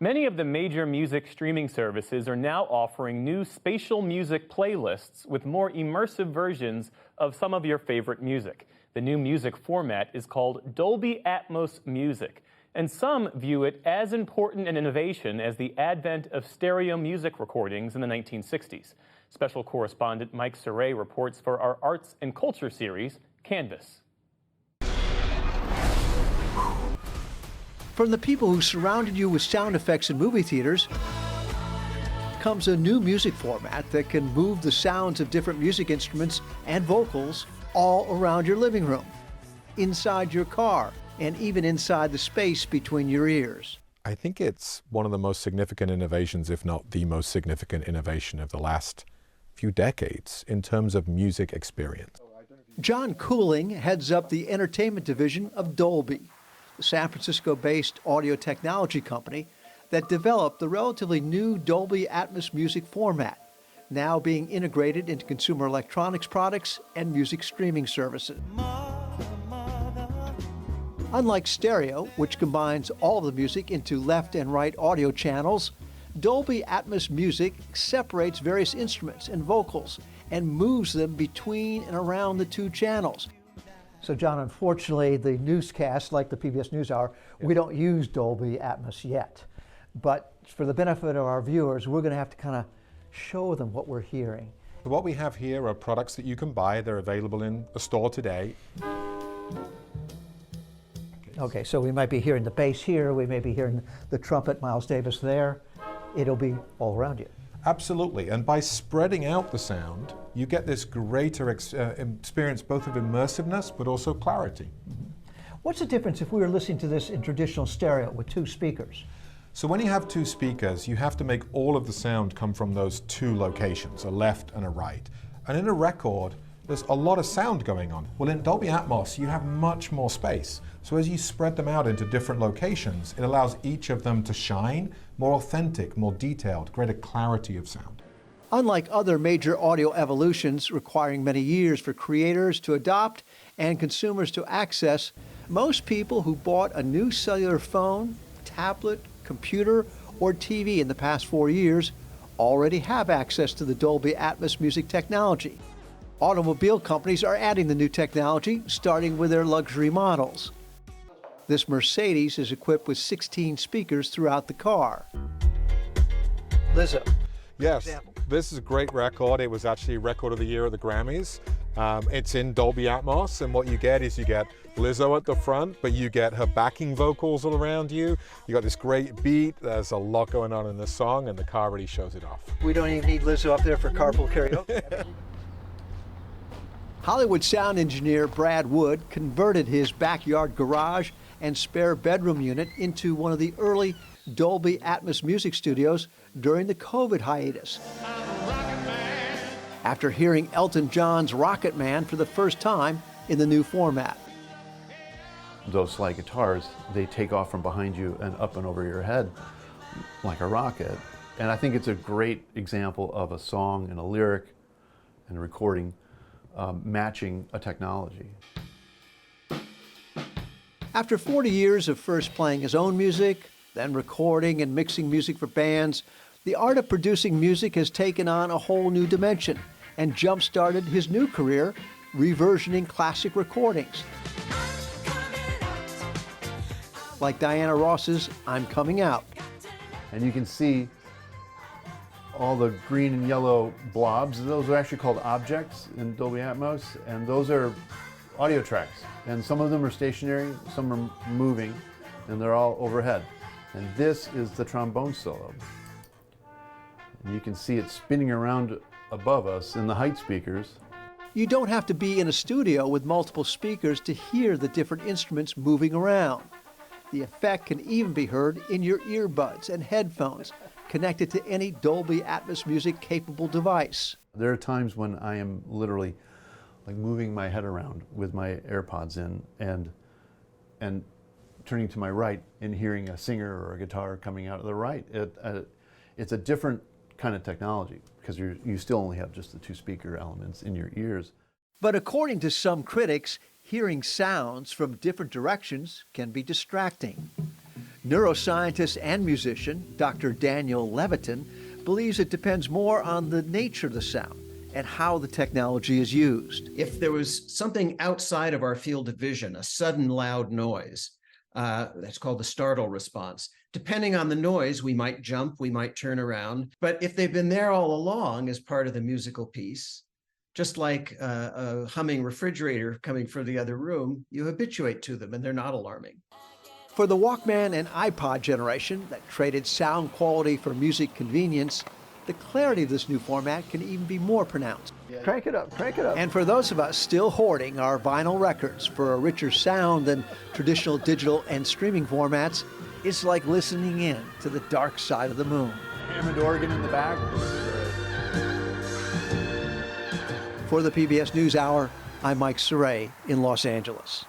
Many of the major music streaming services are now offering new spatial music playlists with more immersive versions of some of your favorite music. The new music format is called Dolby Atmos Music, and some view it as important an innovation as the advent of stereo music recordings in the 1960s. Special correspondent Mike Saray reports for our Arts and Culture series, Canvas. From the people who surrounded you with sound effects in movie theaters comes a new music format that can move the sounds of different music instruments and vocals all around your living room, inside your car, and even inside the space between your ears. I think it's one of the most significant innovations, if not the most significant innovation of the last few decades in terms of music experience. John Cooling heads up the entertainment division of Dolby, the San Francisco-based audio technology company that developed the relatively new Dolby Atmos music format, now being integrated into consumer electronics products and music streaming services. Unlike stereo, which combines all of the music into left and right audio channels, Dolby Atmos Music separates various instruments and vocals and moves them between and around the two channels. So John, unfortunately, the newscast, like the PBS NewsHour, we don't use Dolby Atmos yet. But for the benefit of our viewers, we're going to have to kind of show them what we're hearing. What we have here are products that you can buy. They're available in a store today. Okay, so we might be hearing the bass here, we may be hearing the trumpet, Miles Davis there. It'll be all around you. Absolutely, and by spreading out the sound, you get this greater experience both of immersiveness but also clarity. What's the difference if we were listening to this in traditional stereo with two speakers? So when you have two speakers, you have to make all of the sound come from those two locations, a left and a right. And in a record, there's a lot of sound going on. Well, in Dolby Atmos, you have much more space. So as you spread them out into different locations, it allows each of them to shine more authentic, more detailed, greater clarity of sound. Unlike other major audio evolutions requiring many years for creators to adopt and consumers to access, most people who bought a new cellular phone, tablet, computer, or TV in the past 4 years already have access to the Dolby Atmos music technology. Automobile companies are adding the new technology, starting with their luxury models. This Mercedes is equipped with 16 speakers throughout the car. Lizzo. Yes, this is a great record. It was actually Record of the Year at the Grammys. It's in Dolby Atmos, and what you get is you get Lizzo at the front, but you get her backing vocals all around you. You got this great beat. There's a lot going on in the song, and the car really shows it off. We don't even need Lizzo up there for carpool karaoke. Hollywood sound engineer Brad Wood converted his backyard garage and spare bedroom unit into one of the early Dolby Atmos music studios during the COVID hiatus. After hearing Elton John's Rocket Man for the first time in the new format. Those slide guitars, they take off from behind you and up and over your head like a rocket. And I think it's a great example of a song and a lyric and a recording matching a technology. After 40 years of first playing his own music, then recording and mixing music for bands, the art of producing music has taken on a whole new dimension and jump-started his new career, reversioning classic recordings. Like Diana Ross's I'm Coming Out. And you can see all the green and yellow blobs. Those are actually called objects in Dolby Atmos, and those are audio tracks. And some of them are stationary, some are moving, and they're all overhead. And this is the trombone solo. And you can see it spinning around above us in the height speakers. You don't have to be in a studio with multiple speakers to hear the different instruments moving around. The effect can even be heard in your earbuds and headphones, connected to any Dolby Atmos music capable device. There are times when I am literally like moving my head around with my AirPods in and turning to my right and hearing a singer or a guitar coming out of the right. It's a different kind of technology because you still only have just the two speaker elements in your ears. But according to some critics, hearing sounds from different directions can be distracting. Neuroscientist and musician Dr. Daniel Levitin believes it depends more on the nature of the sound and how the technology is used. If there was something outside of our field of vision, a sudden loud noise, that's called the startle response. Depending on the noise, we might jump, we might turn around. But if they've been there all along as part of the musical piece, just like a humming refrigerator coming from the other room, you habituate to them and they're not alarming. For the Walkman and iPod generation that traded sound quality for music convenience, the clarity of this new format can even be more pronounced. Crank it up, crank it up. And for those of us still hoarding our vinyl records for a richer sound than traditional digital and streaming formats, it's like listening in to the dark side of the moon. Hammond organ in the back. For the PBS NewsHour, I'm Mike Saray in Los Angeles.